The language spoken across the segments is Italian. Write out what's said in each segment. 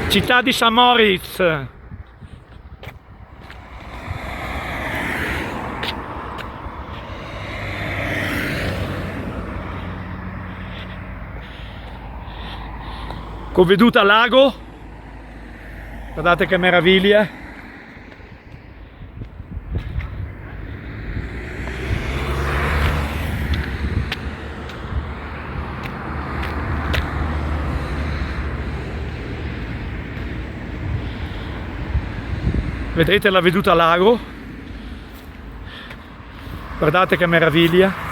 Città di St. Moritz. Con veduta al lago, guardate che meraviglia. Vedete la veduta al lago, guardate che meraviglia.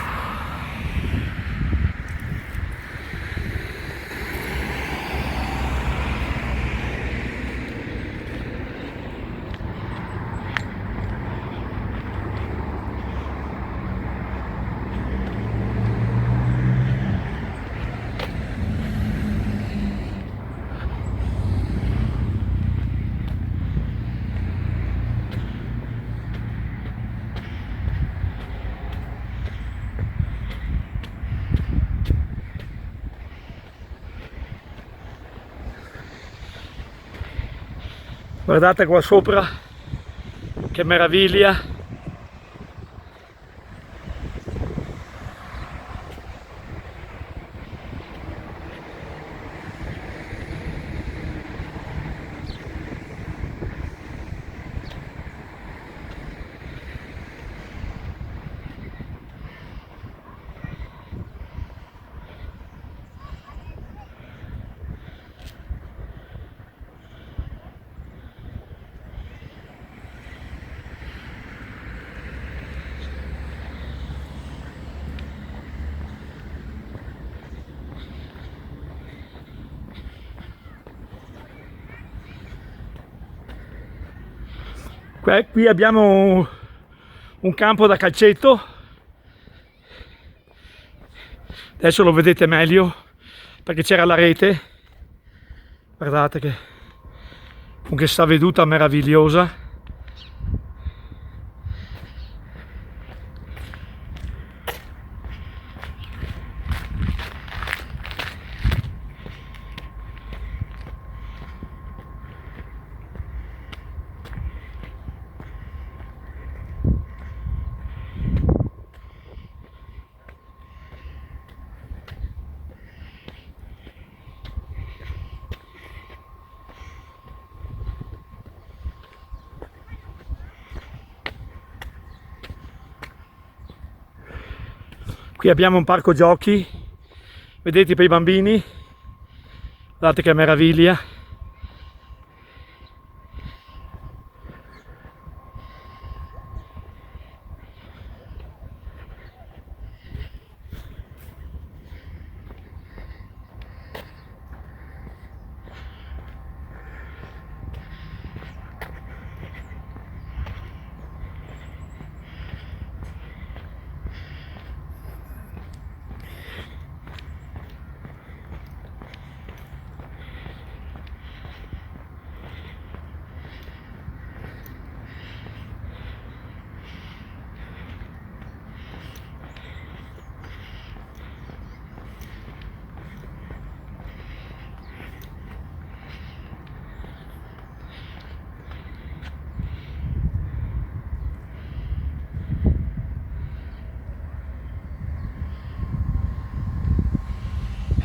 Guardate qua sopra, che meraviglia! Qui abbiamo un campo da calcetto, adesso lo vedete meglio perché c'era la rete, guardate che con questa veduta meravigliosa. Qui abbiamo un parco giochi, vedete, per i bambini, guardate che meraviglia.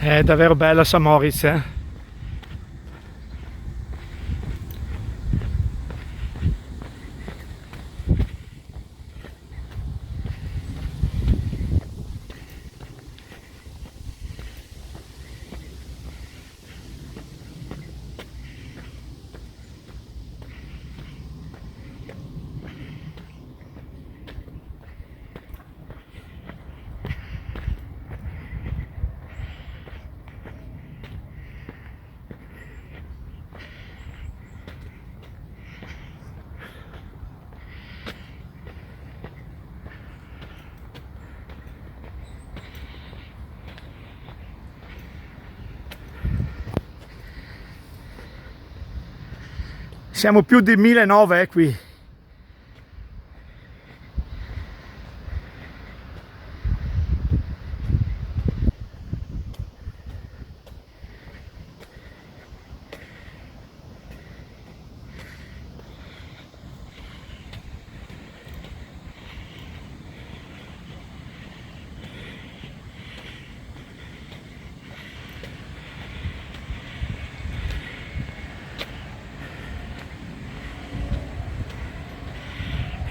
È davvero bella St. Moritz, eh? Siamo più di 1900 qui.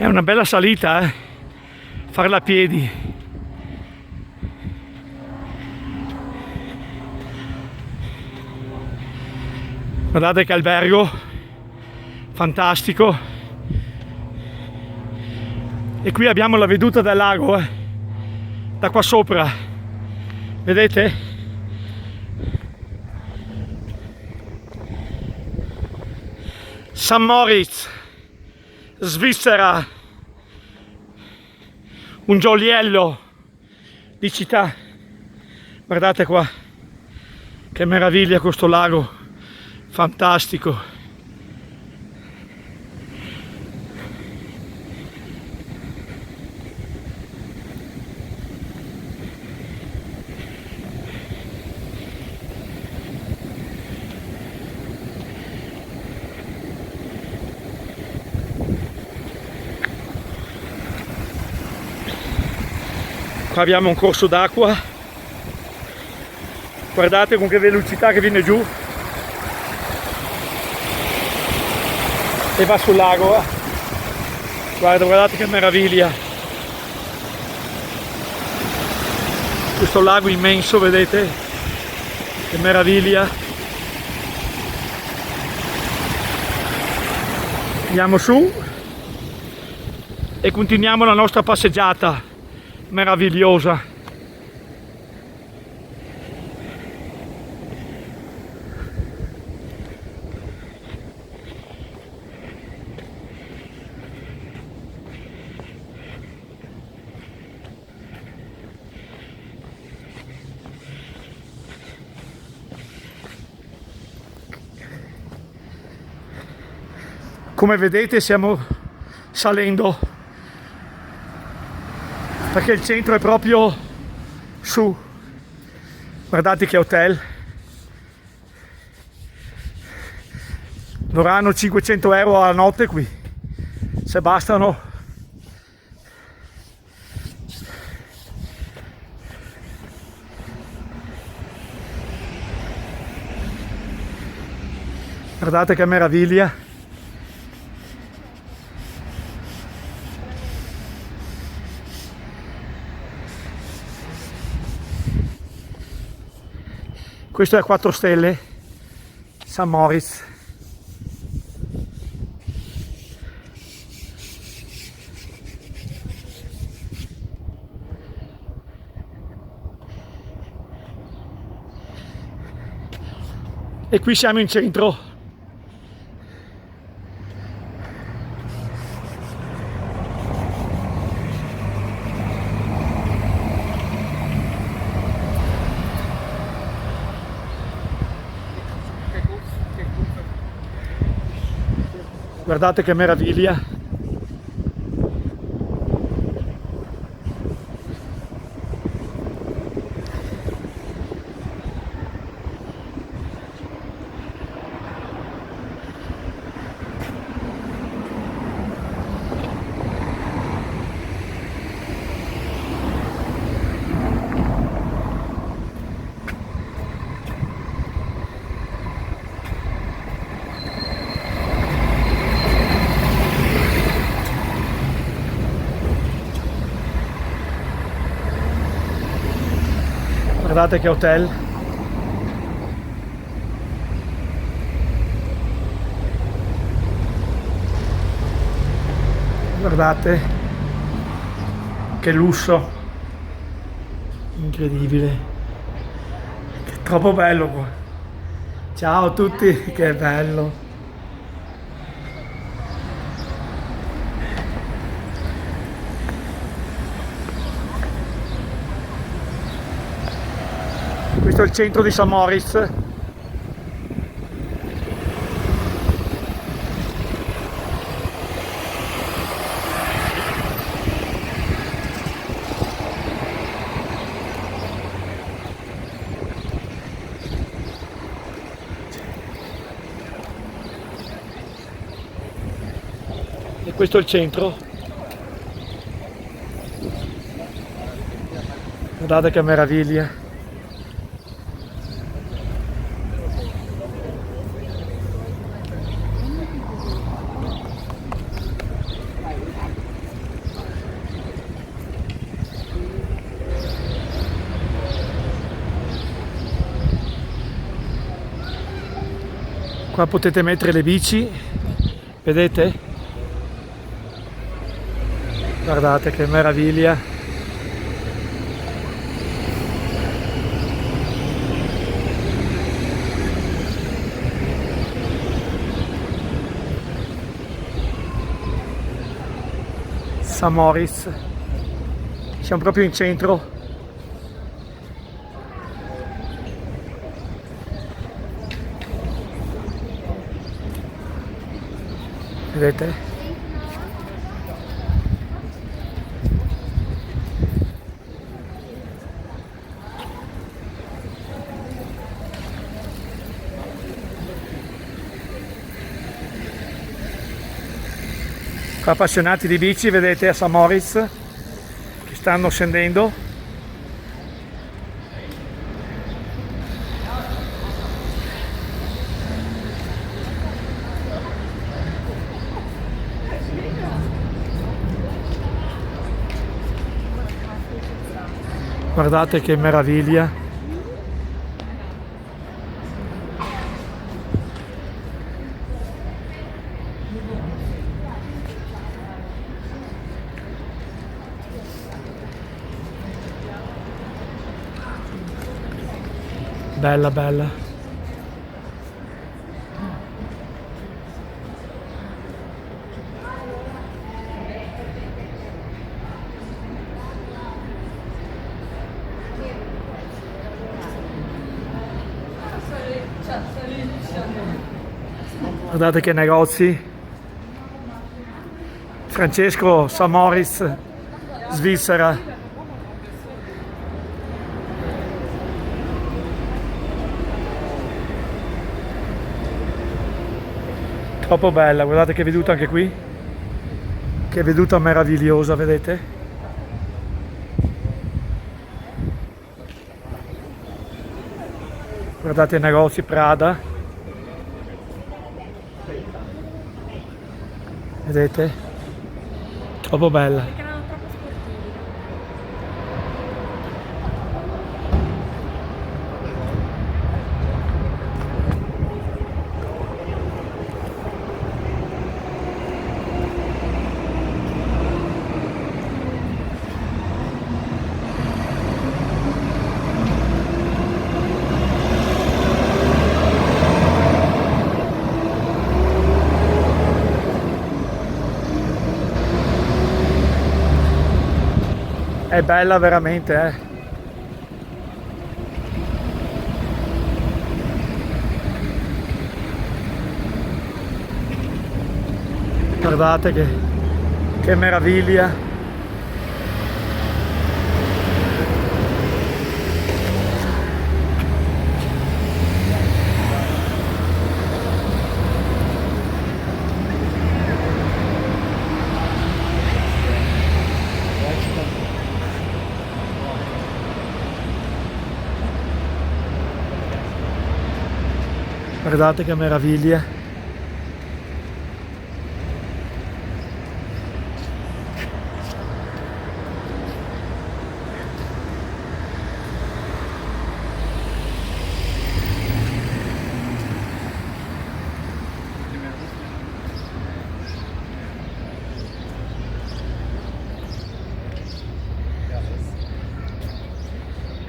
È una bella salita, farla a piedi. Guardate che albergo fantastico. E qui abbiamo la veduta del lago, da qua sopra. Vedete? St. Moritz, Svizzera, un gioiello di città. Guardate qua, che meraviglia questo lago, fantastico. Qua abbiamo un corso d'acqua, guardate con che velocità che viene giù e va sul lago. Guardate che meraviglia, questo lago immenso, vedete che meraviglia. Andiamo su e continuiamo la nostra passeggiata meravigliosa. Come vedete stiamo salendo, perché il centro è proprio su. Guardate che hotel, vorranno 500 euro alla notte qui, se bastano. Guardate che meraviglia. Questo è a 4 stelle, St. Moritz. E qui siamo in centro. Guardate che meraviglia. Guardate che hotel. Guardate che lusso, incredibile, è troppo bello qua. Ciao a tutti, che bello. Questo è il centro di St. Moritz. E questo è il centro. Guardate che meraviglia. Qua potete mettere le bici, vedete? Guardate che meraviglia. St. Moritz, siamo proprio in centro. Vedete? Qua appassionati di bici, vedete a St. Moritz che stanno scendendo. Guardate che meraviglia. Bella, bella. Guardate che negozi. Francesco, St. Moritz, Svizzera. Troppo bella, guardate che veduta anche qui. Che veduta meravigliosa, vedete? Guardate i negozi Prada. Vedete? Troppo bella. È bella veramente, eh. Guardate che meraviglia. Guardate che meraviglia.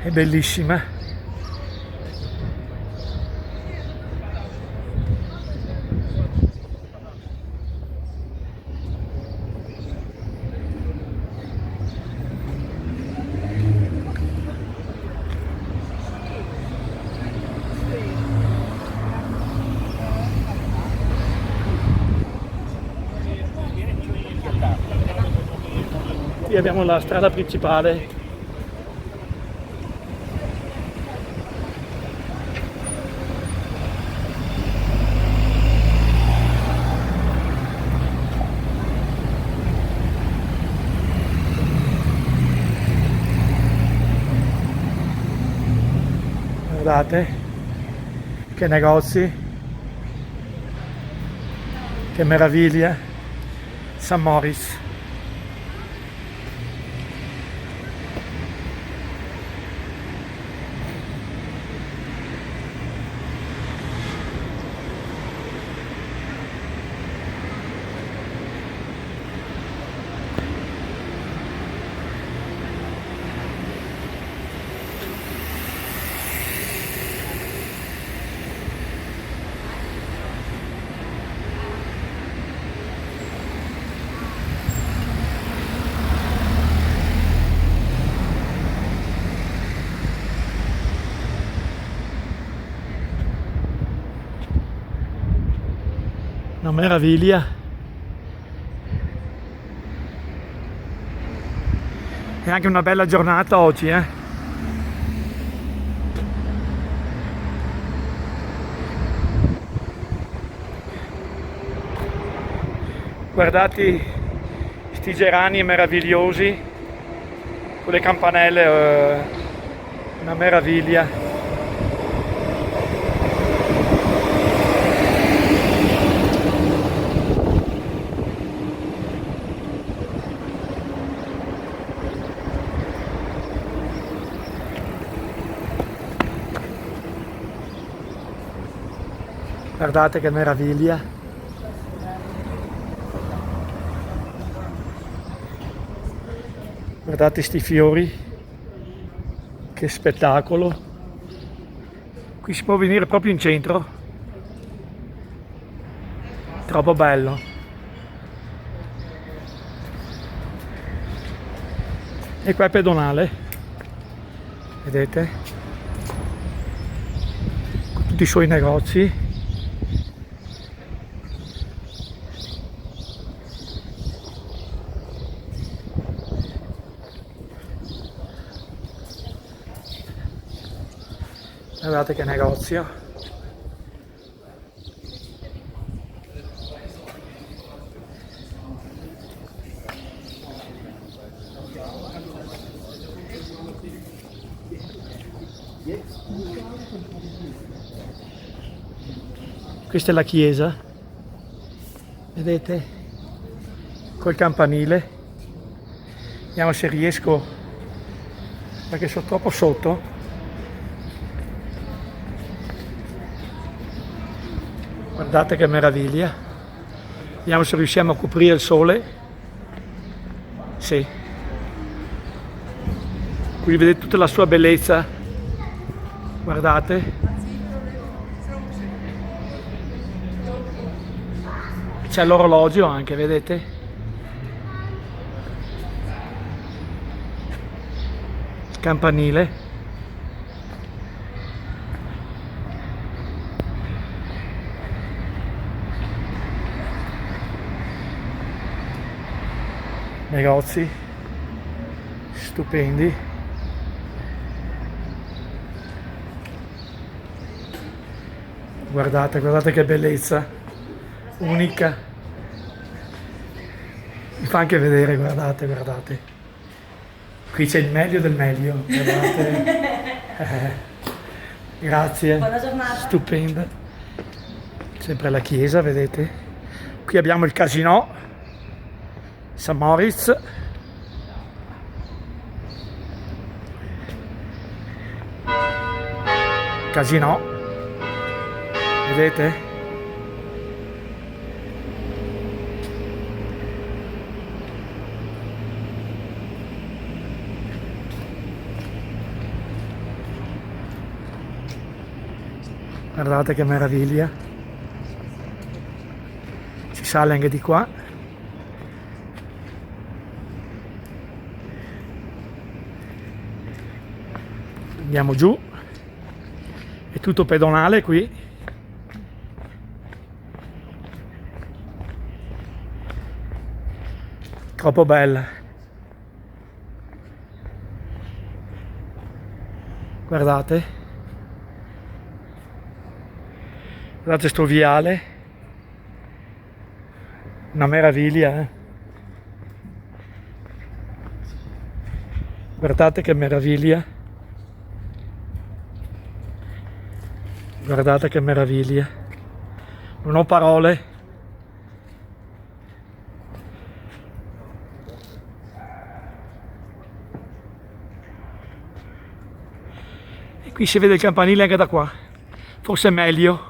È bellissima. Qui abbiamo la strada principale. Guardate che negozi, che meraviglia. St. Moritz. Una meraviglia. È anche una bella giornata oggi, Guardate questi gerani meravigliosi con le campanelle, una meraviglia. Guardate che meraviglia. Guardate sti fiori. Che spettacolo. Qui si può venire proprio in centro. Troppo bello. E qua è pedonale. Vedete? Con tutti i suoi negozi. Guardate che negozio. Questa è la chiesa. Vedete? Col campanile. Vediamo se riesco, perché sono troppo sotto. Guardate che meraviglia. Vediamo se riusciamo a coprire il sole. Sì. Qui vedete tutta la sua bellezza. Guardate. C'è l'orologio anche, vedete? Campanile. Negozi stupendi. Guardate che bellezza unica. Mi fa anche vedere, guardate. Qui c'è il meglio del meglio, guardate. Grazie. Buona giornata. Stupenda. Sempre la chiesa, vedete? Qui abbiamo il Casino St. Moritz. Casino, vedete? Guardate che meraviglia. Si sale anche di qua. Andiamo giù, è tutto pedonale qui. Troppo bella. Guardate sto viale, una meraviglia, Guardate che meraviglia. Guardate che meraviglia. Non ho parole. E qui si vede il campanile anche da qua. Forse è meglio.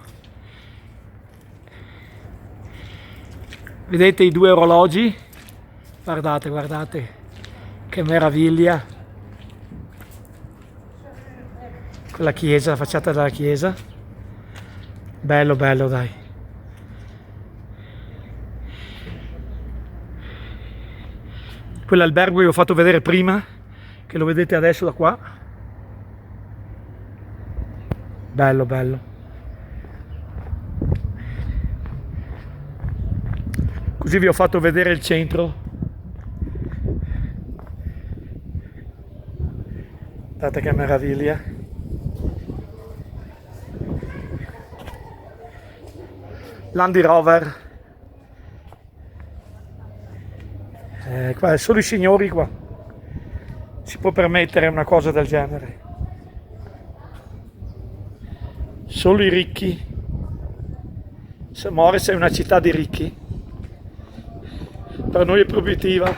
Vedete i due orologi? Guardate. Che meraviglia. Con la chiesa, la facciata della chiesa. Bello, dai. Quell'albergo che vi ho fatto vedere prima, che lo vedete adesso da qua. Bello. Così vi ho fatto vedere il centro. Guardate che meraviglia. Land Rover. Qua solo i signori qua si può permettere una cosa del genere. Solo i ricchi. St. Moritz è una città di ricchi. Per noi è proibitiva.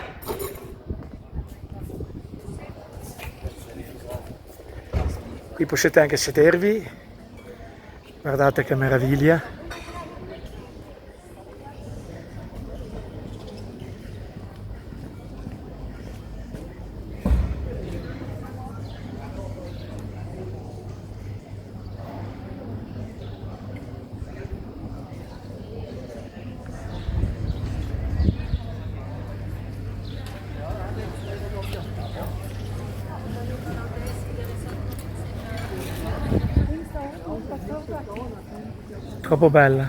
Qui potete anche sedervi. Guardate che meraviglia. Troppo bella.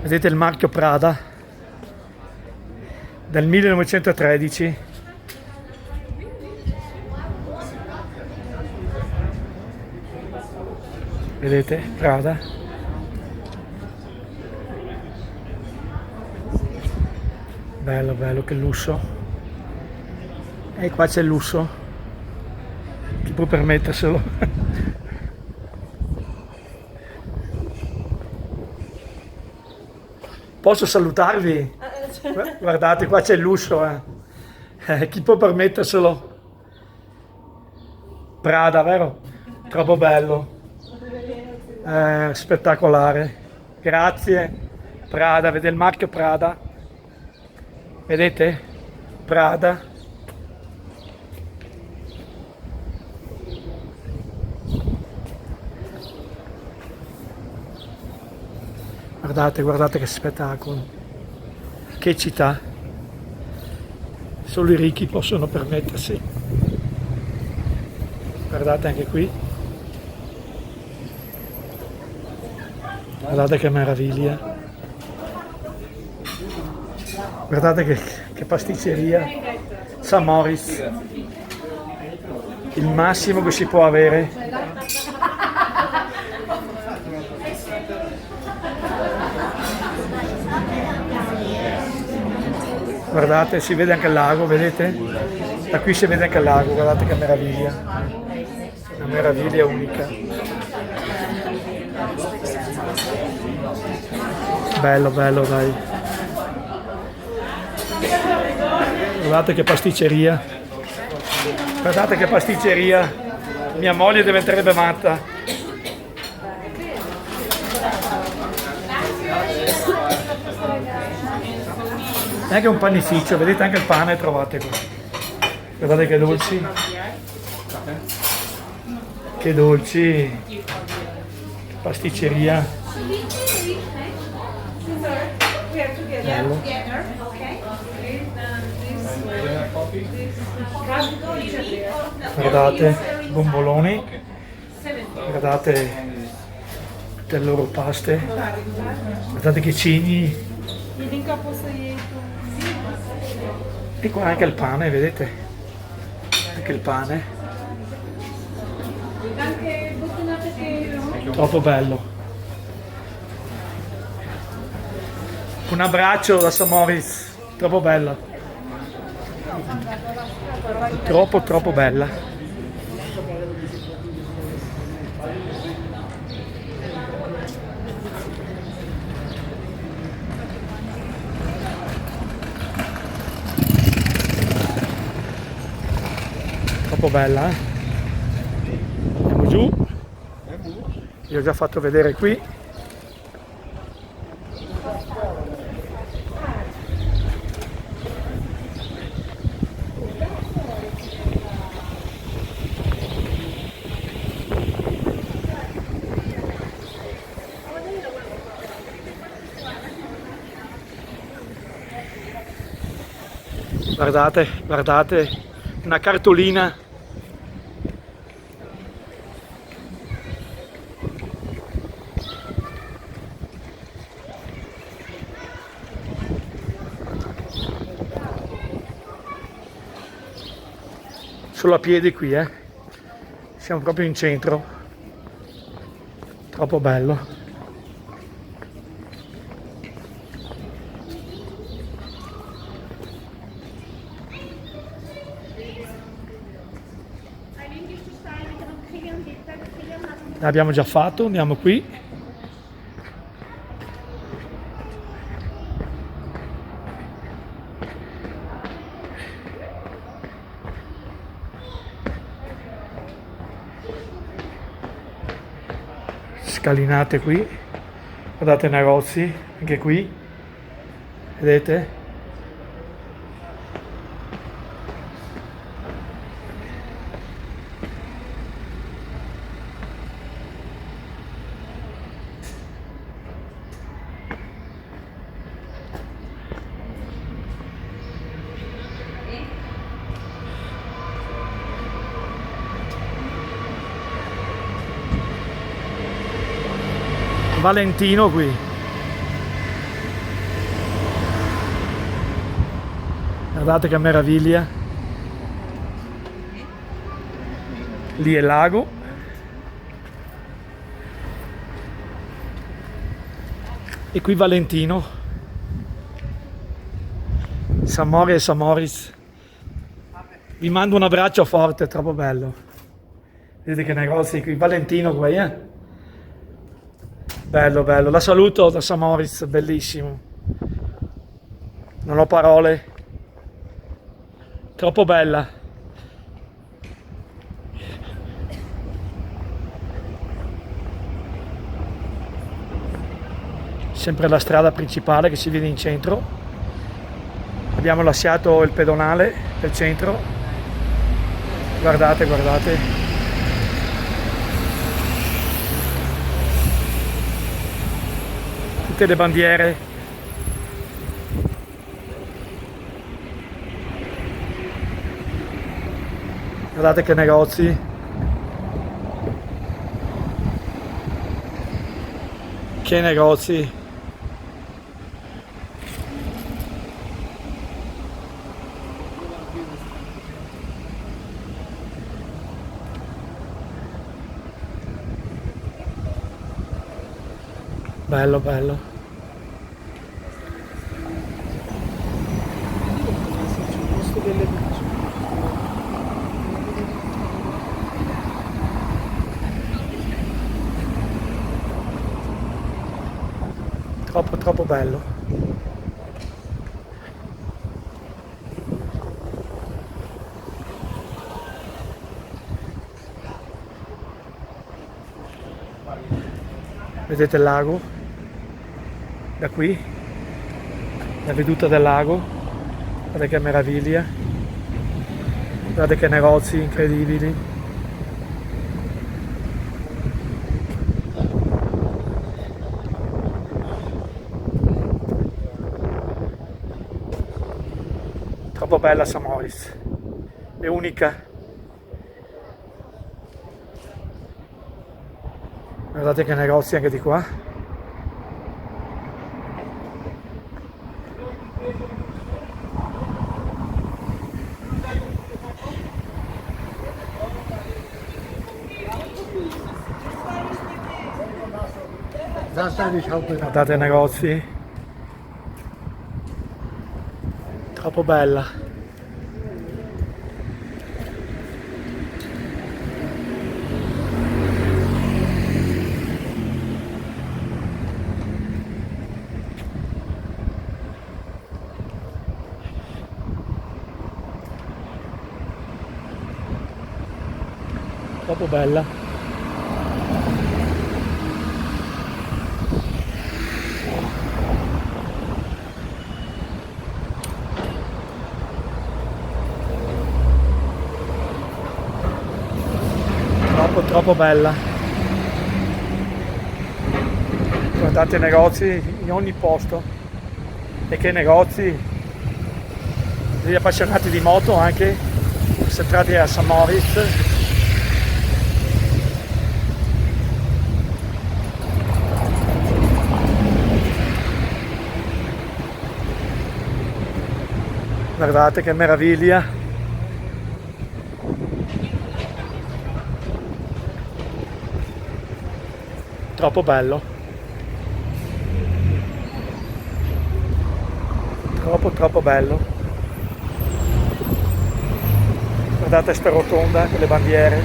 Vedete il marchio Prada del 1913. Vedete Prada. Bello, bello, che lusso. E qua c'è il lusso. Chi può permetterselo? Posso salutarvi? Guardate, qua c'è il lusso. Chi può permetterselo? Prada, vero? Troppo bello. Spettacolare. Grazie. Prada, vede il marchio Prada. Vedete? Prada. Guardate, guardate che spettacolo. Che città. Solo i ricchi possono permettersi. Guardate anche qui. Guardate che meraviglia. Guardate che pasticceria. St. Moritz. Il massimo che si può avere. Guardate, si vede anche il lago, vedete? Da qui si vede anche il lago, guardate che meraviglia. Una meraviglia unica. Bello, bello, dai. Guardate che pasticceria. Guardate che pasticceria. Mia moglie diventerebbe matta. E anche un panificio, vedete anche il pane trovate qua. Guardate che dolci. Che dolci. Pasticceria. Bello. Guardate, bomboloni, guardate le loro paste, guardate che cigni. E qua anche il pane, vedete? Anche il pane. Troppo bello. Un abbraccio da St. Moritz, troppo bella. Troppo bella. Troppo bella, eh? Andiamo giù. Vi ho già fatto vedere qui. Guardate, guardate, una cartolina. Solo a piedi qui, siamo proprio in centro, troppo bello. L'abbiamo già fatto, andiamo qui. Scalinate qui, guardate i negozi, anche qui, vedete? Valentino qui. Guardate che meraviglia. Lì è il lago. E qui Valentino. Samori e Samoris. Vi mando un abbraccio forte, è troppo bello. Vedete che negozi qui. Valentino qui, Bello, bello. La saluto da Samoris, bellissimo. Non ho parole. Troppo bella. Sempre la strada principale che si vede in centro. Abbiamo lasciato il pedonale del centro. Guardate, guardate. Tutte le bandiere. Guardate che negozi. Che negozi. Bello, bello. Troppo, troppo bello. Vedete il lago? Da qui, la veduta del lago, guardate che meraviglia, guardate che negozi incredibili. Troppo bella Samoris, è unica. Guardate che negozi anche di qua. Guardate i negozi, troppo bella. Troppo bella. Troppo bella. Guardate i negozi in ogni posto. E che negozi! degli appassionati di moto anche, concentrati a St. Moritz. Guardate che meraviglia! Troppo bello, troppo bello. Guardate sta rotonda con le bandiere,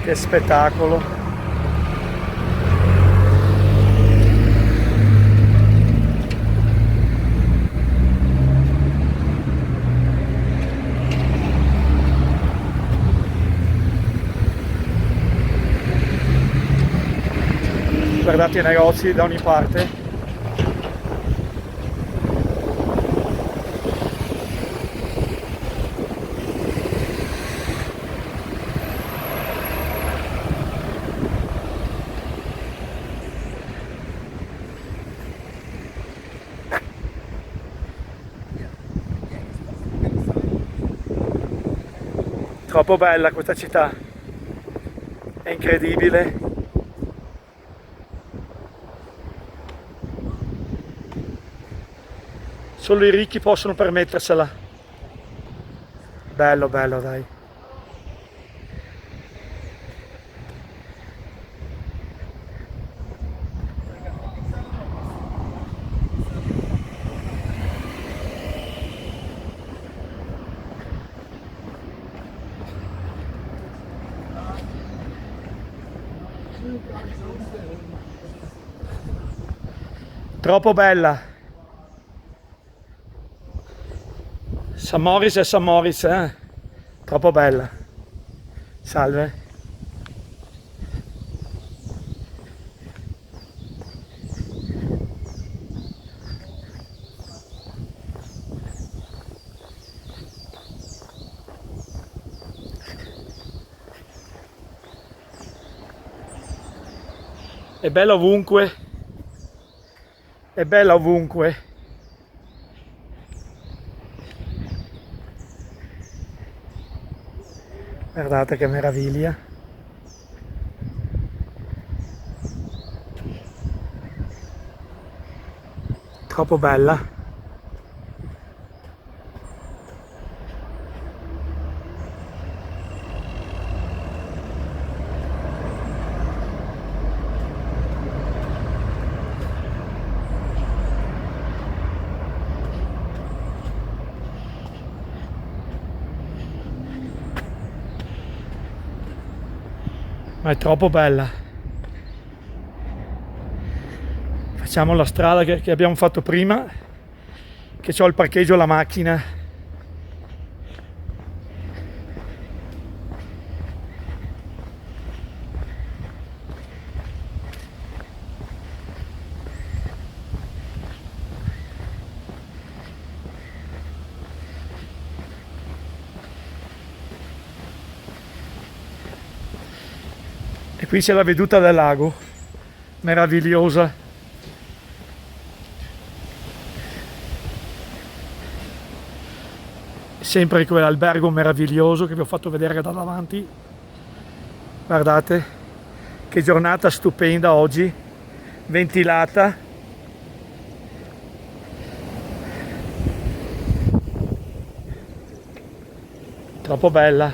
che spettacolo. Guardate i negozi da ogni parte. Troppo bella questa città, è incredibile. Solo i ricchi possono permettersela. Bello, bello, dai. Troppo bella. St. Moritz e St. Moritz, troppo bella. Salve. È bella ovunque. È bella ovunque. Guardate che meraviglia. Troppo bella. Ma è troppo bella. Facciamo la strada che abbiamo fatto prima, che c'ho il parcheggio alla macchina. E qui c'è la veduta del lago, meravigliosa. Sempre quell'albergo meraviglioso che vi ho fatto vedere da davanti. Guardate che giornata stupenda oggi, ventilata. Troppo bella.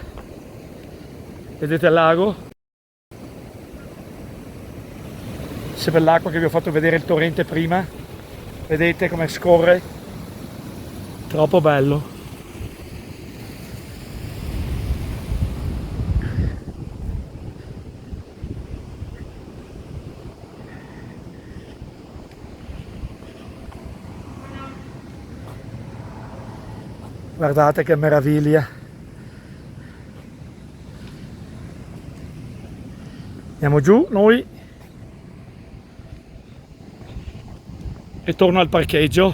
Vedete il lago? Se per l'acqua che vi ho fatto vedere il torrente prima, vedete come scorre? Troppo bello. Guardate che meraviglia. Andiamo giù noi. E torno al parcheggio.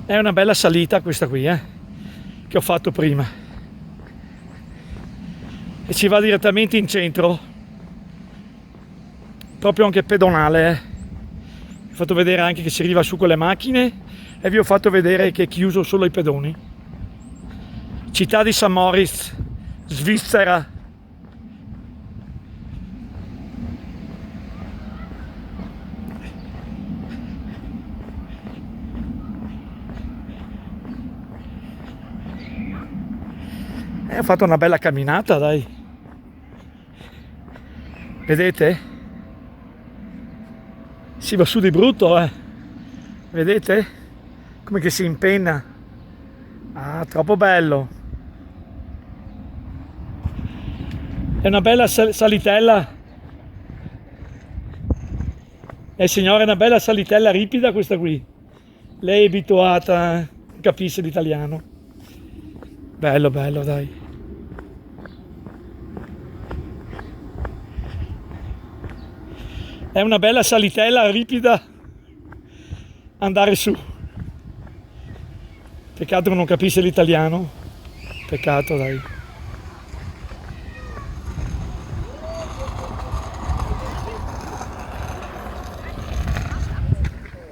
È una bella salita questa qui, che ho fatto prima. e ci va direttamente in centro, proprio anche pedonale. Vi ho fatto vedere anche che si arriva su con le macchine e vi ho fatto vedere che è chiuso solo ai pedoni. Città di St. Moritz, Svizzera. Ho fatto una bella camminata, dai. Vedete? Si va su di brutto, Vedete? Come che si impenna. Ah, troppo bello. È una bella salitella. Signora, è una bella salitella ripida questa qui. Lei è abituata, capisce l'italiano. Bello, bello, dai. È una bella salitella ripida andare su. Peccato che non capisce l'italiano. Peccato, dai.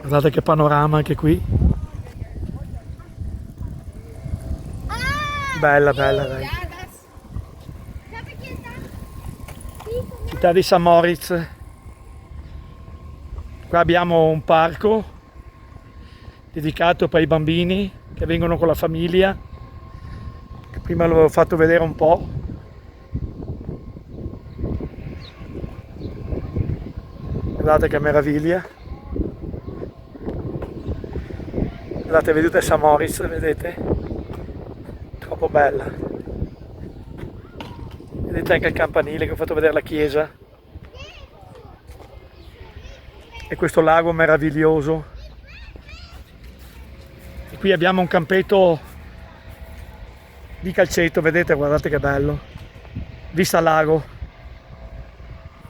Guardate che panorama anche qui. Bella, bella, dai. Città di St. Moritz. Qua abbiamo un parco dedicato per i bambini che vengono con la famiglia. Prima l'avevo fatto vedere un po'. Guardate che meraviglia. Guardate, vedete St. Moritz, vedete? Troppo bella. Vedete anche il campanile che ho fatto vedere la chiesa. E questo lago meraviglioso. E qui abbiamo un campetto di calcetto, vedete, guardate che bello. Vista al lago.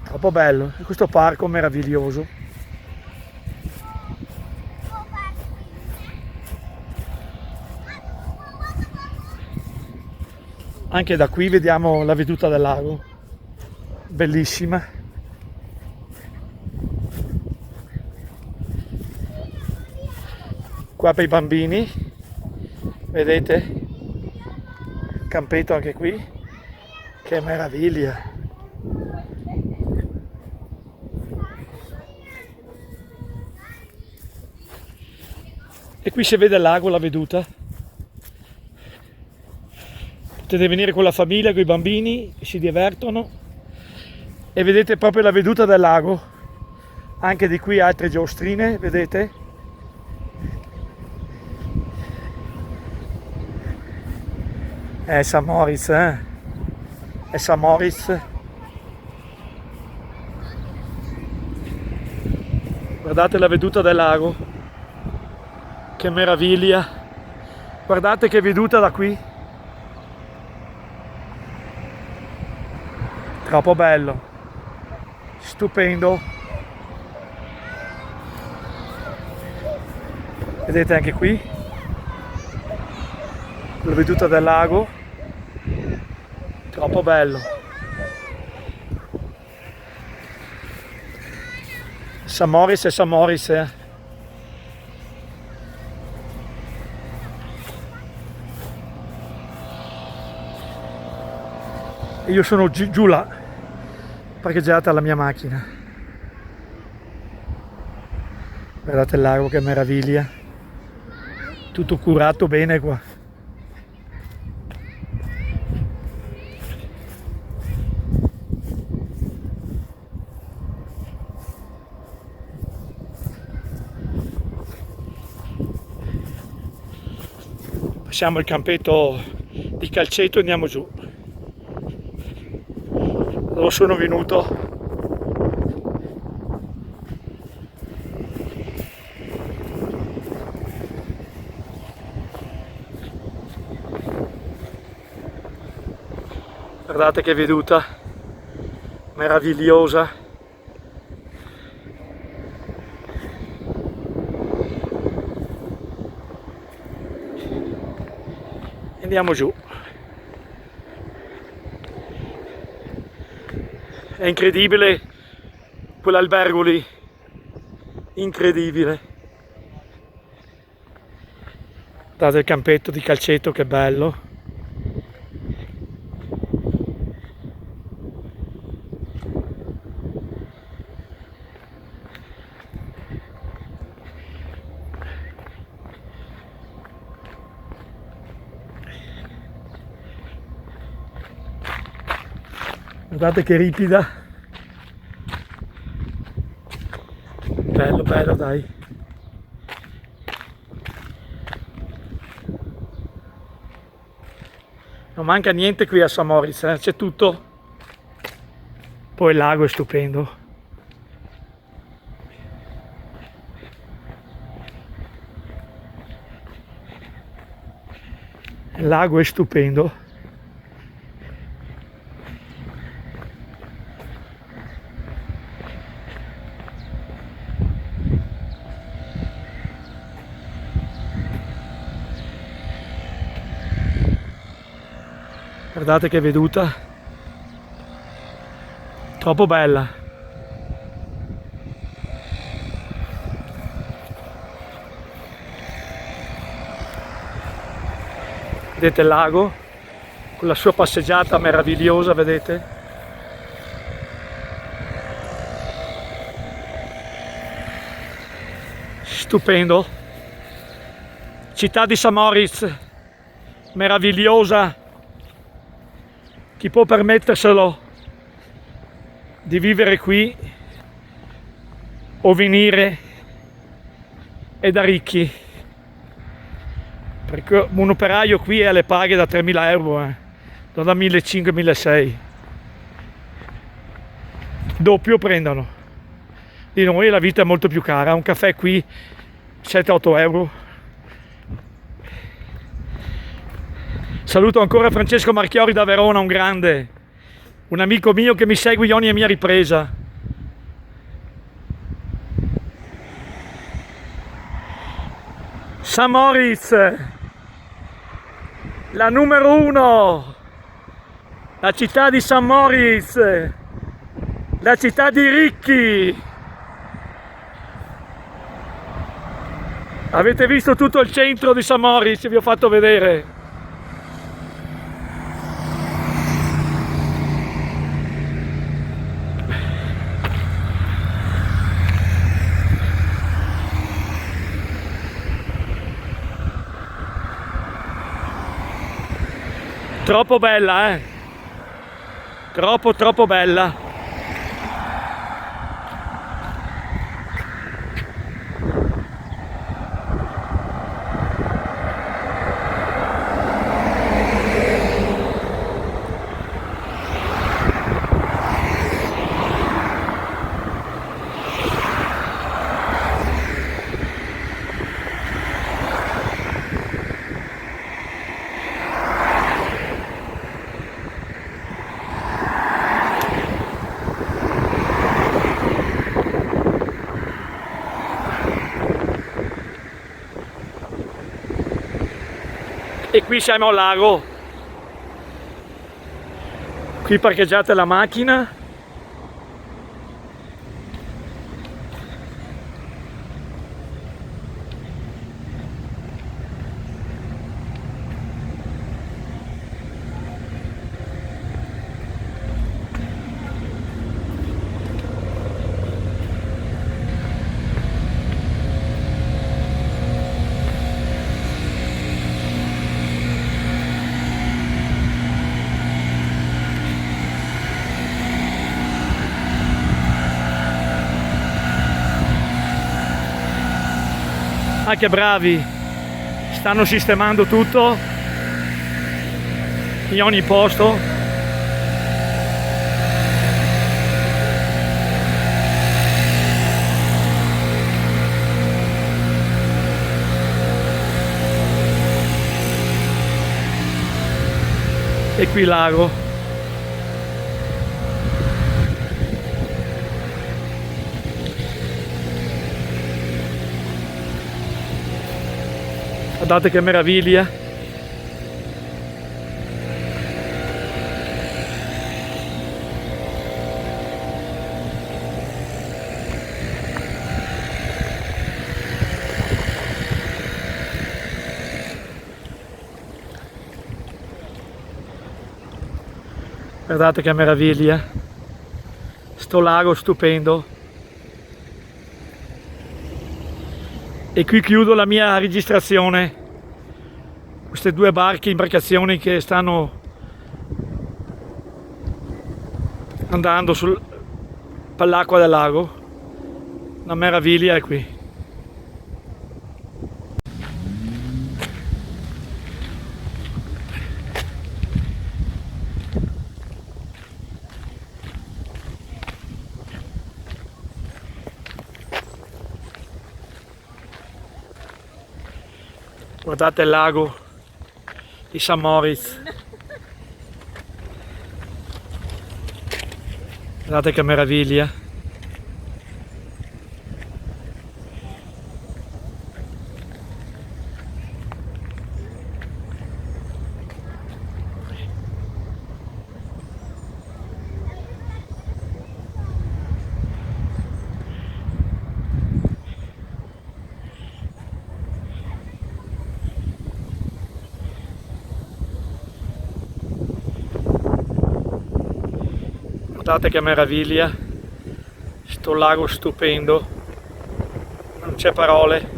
Troppo bello. E questo parco meraviglioso. Anche da qui vediamo la veduta del lago. Bellissima. Qua per i bambini, vedete, campetto anche qui, che meraviglia. E qui si vede il lago, la veduta. Potete venire con la famiglia, con i bambini, si divertono e vedete proprio la veduta del lago. Anche di qui altre giostrine, vedete? St. Moritz, È St. Moritz. Guardate la veduta del lago. Che meraviglia. Guardate che veduta da qui. Troppo bello. Stupendo. Vedete anche qui la veduta del lago. Troppo bello. St. Moritz e St. Moritz. E io sono giù là, parcheggiata la mia macchina. Guardate il lago, che meraviglia. Tutto curato bene qua. Passiamo il campetto di calcetto e andiamo giù. Dove sono venuto? Guardate che veduta meravigliosa. Andiamo giù. È incredibile quell'albergo lì, incredibile. Guardate il campetto di calcetto, che bello. Guardate che ripida, bello bello, dai. Non manca niente qui a St. Moritz, c'è tutto. Poi il lago è stupendo. Il lago è stupendo. Guardate che veduta, troppo bella. Vedete il lago con la sua passeggiata meravigliosa, vedete? Stupendo. Città di St. Moritz, meravigliosa. Chi può permetterselo di vivere qui o venire è da ricchi, perché un operaio qui è alle paghe da 3.000 euro, non da 1.500-1.600, doppio prendono. Di noi la vita è molto più cara, un caffè qui 7-8 euro. Saluto ancora Francesco Marchiori da Verona, un grande, un amico mio che mi segue ogni mia ripresa. St. Moritz, la numero 1, la città di St. Moritz, la città di ricchi. Avete visto tutto il centro di St. Moritz, vi ho fatto vedere. Troppo bella, troppo bella. E qui siamo al lago, qui parcheggiate la macchina, ah che bravi, stanno sistemando tutto in ogni posto. E qui il lago. Guardate che meraviglia. Guardate che meraviglia, sto lago stupendo. E qui chiudo la mia registrazione. Queste due imbarcazioni che stanno andando per l'acqua del lago. Una meraviglia è qui. Guardate il lago di St. Moritz. Guardate che meraviglia. Guardate che meraviglia, sto lago stupendo, non c'è parole.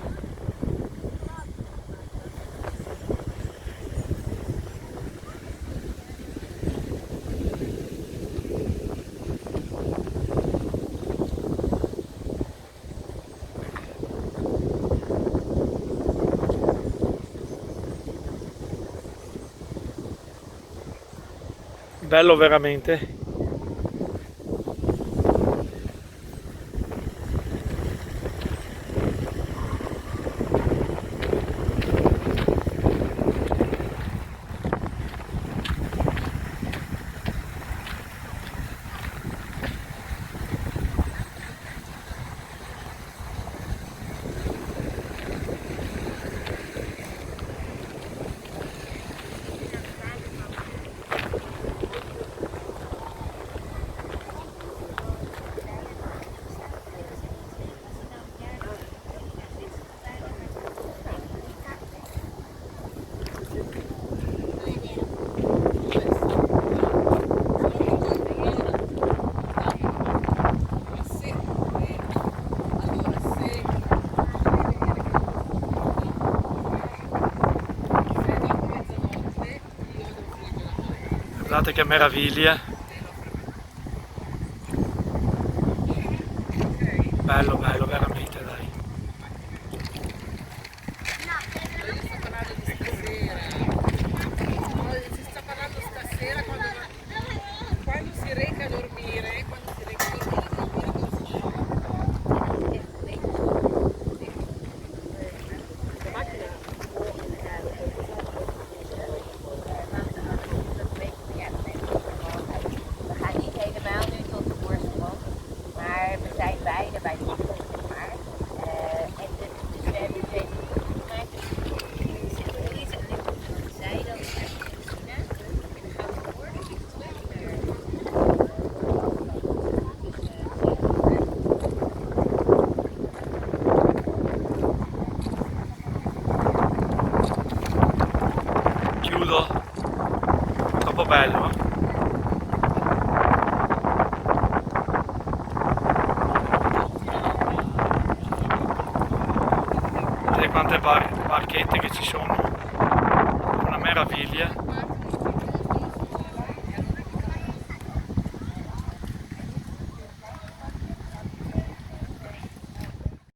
Bello veramente. Guardate che meraviglia. Bello, bello, veramente, dai. Si sta parlando stasera quando si reca a dormire, We gaan niet helemaal nu tot de Boorstrand, maar we zijn beide bij de maar. Dus we hebben 2 minuten gemaakt. Er zit Elise en ik aan de zijde, dat is eigenlijk Christina. En dan gaan we door, dus ik Chiudo. Troppo bello, eh? Vedete quante barchette che ci sono. Una meraviglia.